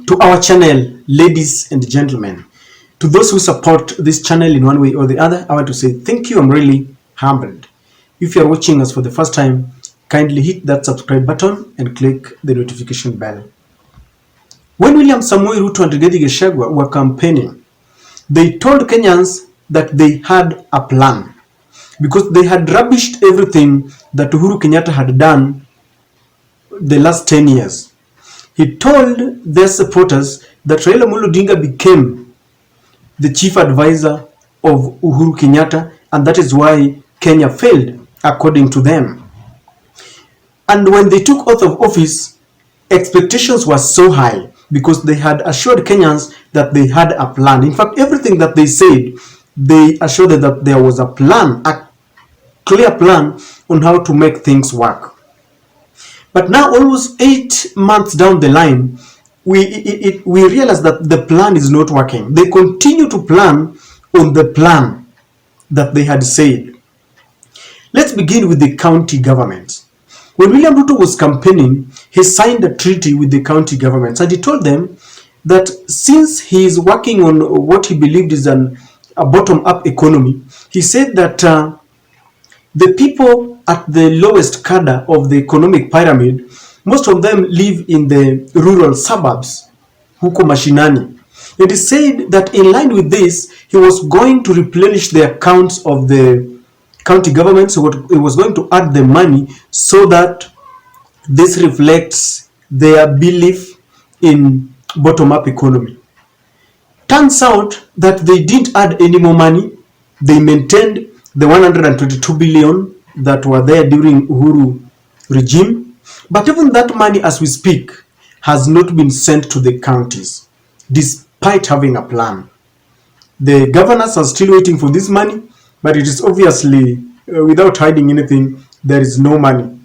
to our channel, ladies and gentlemen. To those who support this channel in one way or the other, I want to say thank you. I'm really humbled. If you're watching us for the first time, kindly hit that subscribe button and click the notification bell. When William Samoei Ruto and Rigathi Gachagua were campaigning, they told Kenyans that they had a plan because they had rubbished everything that Uhuru Kenyatta had done the last 10 years. He told their supporters that Raila Amolo Odinga became the chief advisor of Uhuru Kenyatta, and that is why Kenya failed, according to them. And when they took oath of office, expectations were so high because they had assured Kenyans that they had a plan. In fact, everything that they said, they assured that there was a plan, a clear plan on how to make things work. But now, almost 8 months down the line, we realize that the plan is not working. They continue to plan on the plan that they had said. Let's begin with the county governments. When William Ruto was campaigning, he signed a treaty with the county governments, and he told them that since he is working on what he believed is a bottom-up economy, he said that the people at the lowest cadre of the economic pyramid, most of them live in the rural suburbs, huko mashinani. And he said that in line with this, he was going to replenish the accounts of the county government. So he was going to add the money so that this reflects their belief in bottom-up economy. Turns out that they didn't add any more money. They maintained the 122 billion that were there during Uhuru regime. But even that money, as we speak, has not been sent to the counties, despite having a plan. The governors are still waiting for this money, but it is obviously, without hiding anything, there is no money.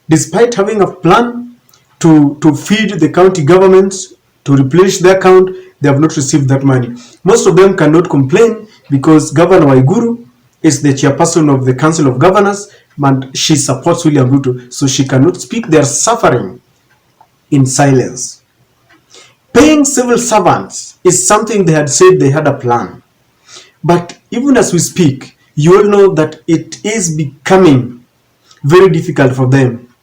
Despite having a plan to feed the county governments, to replenish their account, they have not received that money. Most of them cannot complain because Governor Waiguru is the chairperson of the Council of Governors, and she supports William Ruto, so she cannot speak. They are suffering in silence. Paying civil servants is something they had said they had a plan. But even as we speak, you all know that it is becoming very difficult for them.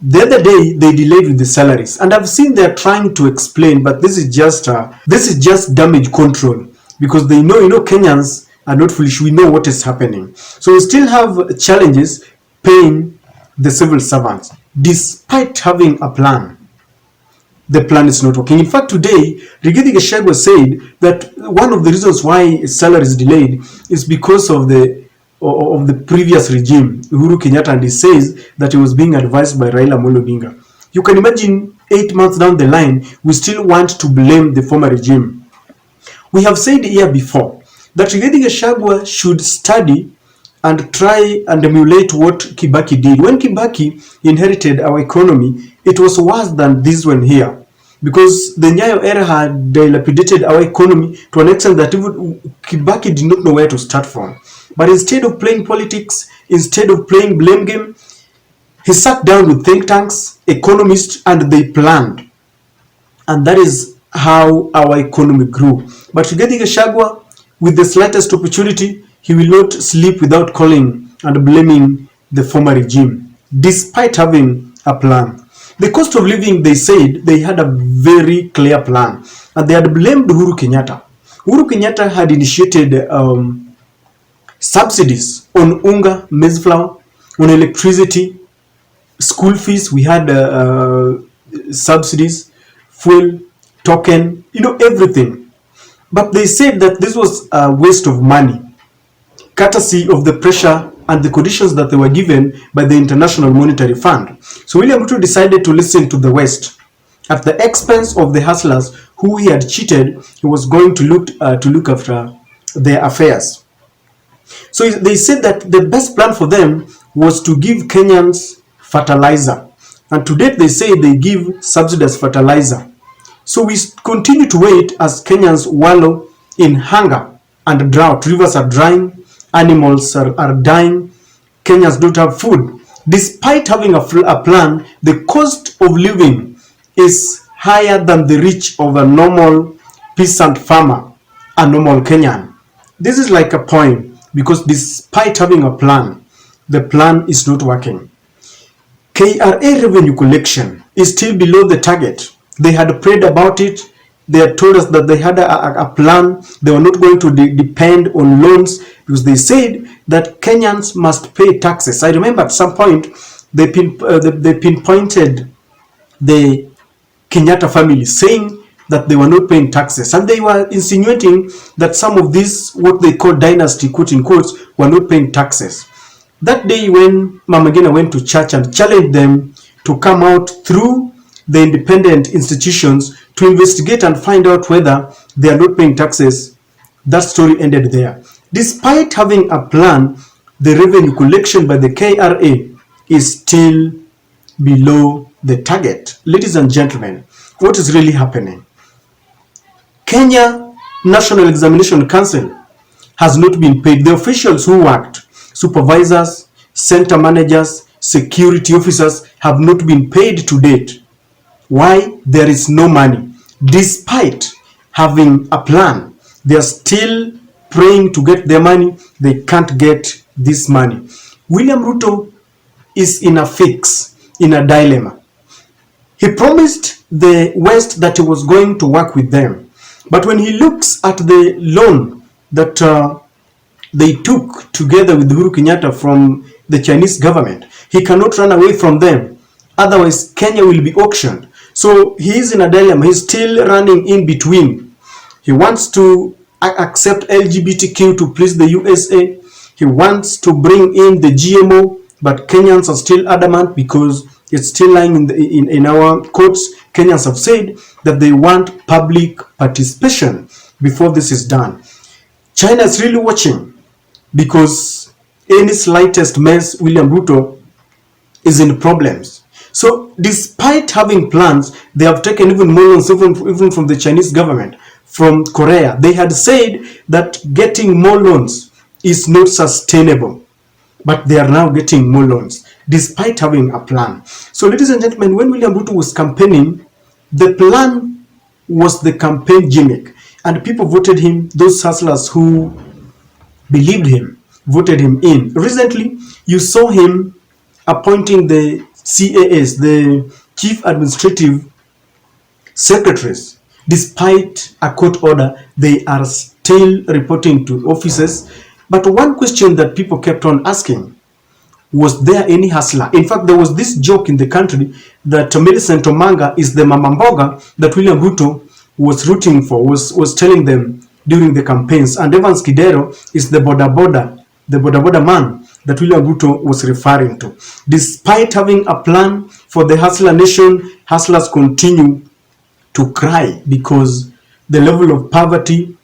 The other day, they delayed with the salaries, and I've seen they're trying to explain, but this is just damage control, because they know, Kenyans are not foolish. We know what is happening. So we still have challenges paying the civil servants, despite having a plan. The plan is not working. In fact, today, Rigathi Gachagua said that one of the reasons why salary is delayed is because of the previous regime, Uhuru Kenyatta, and he says that he was being advised by Raila Amolo Odinga. You can imagine 8 months down the line, we still want to blame the former regime. We have said here before that Rigathi Gachagua should study and try and emulate what Kibaki did. When Kibaki inherited our economy, it was worse than this one here, because the Nyayo era had dilapidated our economy to an extent that even Kibaki did not know where to start from. But instead of playing politics, instead of playing blame game, he sat down with think tanks, economists, and they planned. And that is how our economy grew. But Rigathi Gachagua, with the slightest opportunity, he will not sleep without calling and blaming the former regime, despite having a plan. The cost of living, they said they had a very clear plan, and they had blamed Uhuru Kenyatta. Uhuru Kenyatta had initiated subsidies on unga, maize flour, on electricity, school fees. We had subsidies, fuel, token, everything. But they said that this was a waste of money, courtesy of the pressure and the conditions that they were given by the International Monetary Fund. So William Ruto decided to listen to the West. At the expense of the hustlers who he had cheated, he was going to look after their affairs. So they said that the best plan for them was to give Kenyans fertilizer. And to date, they say they give subsidized fertilizer. So we continue to wait as Kenyans wallow in hunger and drought. Rivers are drying, animals are dying, Kenyans don't have food. Despite having a plan, the cost of living is higher than the reach of a normal peasant farmer, a normal Kenyan. This is like a poem because despite having a plan, the plan is not working. KRA revenue collection is still below the target. They had prayed about it. They had told us that they had a plan. They were not going to depend on loans because they said that Kenyans must pay taxes. I remember at some point they pinpointed the Kenyatta family, saying that they were not paying taxes, and they were insinuating that some of these, what they call dynasty, quote in quotes, were not paying taxes. That day when Mama Ngina went to church and challenged them to come out through the independent institutions to investigate and find out whether they are not paying taxes, that story ended there. Despite having a plan, the revenue collection by the KRA is still below the target. Ladies and gentlemen, what is really happening? Kenya National Examination Council has not been paid. The officials who worked, supervisors, center managers, security officers, have not been paid to date. Why? There is no money. Despite having a plan, they are still praying to get their money. They can't get this money. William Ruto is in a fix, in a dilemma. He promised the West that he was going to work with them. But when he looks at the loan that they took together with Uhuru Kenyatta from the Chinese government, he cannot run away from them. Otherwise, Kenya will be auctioned. So he is in a dilemma. He's still running in between. He wants to accept LGBTQ to please the USA. He wants to bring in the GMO, but Kenyans are still adamant because it's still lying in our courts. Kenyans have said that they want public participation before this is done. China is really watching because any slightest mess, William Ruto is in problems. So despite having plans, they have taken even more loans, even from the Chinese government, from Korea. They had said that getting more loans is not sustainable, but they are now getting more loans despite having a plan. So ladies and gentlemen, when William Ruto was campaigning, the plan was the campaign gimmick, and people voted him. Those hustlers who believed him voted him in. Recently, you saw him appointing the CAS, the Chief Administrative Secretaries. Despite a court order, they are still reporting to offices. But one question that people kept on asking, was there any hustler? In fact, there was this joke in the country that Millicent Omanga is the mama mboga that William Ruto was rooting for, was telling them during the campaigns. And Evans Kidero is the boda boda man that William Ruto was referring to. Despite having a plan for the hustler nation, hustlers continue to cry because the level of poverty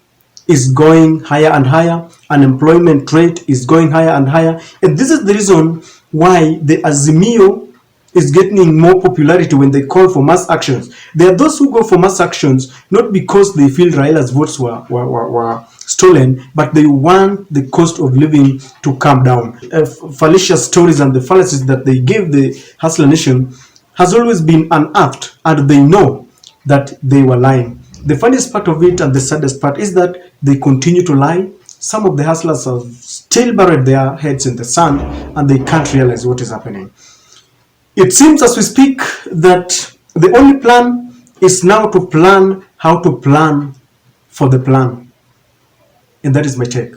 is going higher and higher. Unemployment rate is going higher and higher. And this is the reason why the Azimio is getting more popularity when they call for mass actions. There are those who go for mass actions not because they feel Raila's votes were stolen, but they want the cost of living to come down. Fallacious stories and the fallacies that they gave the hustler nation has always been unearthed, and they know that they were lying. The funniest part of it and the saddest part is that they continue to lie. Some of the hustlers have still buried their heads in the sand and they can't realize what is happening. It seems as we speak that the only plan is now to plan how to plan for the plan. And that is my take.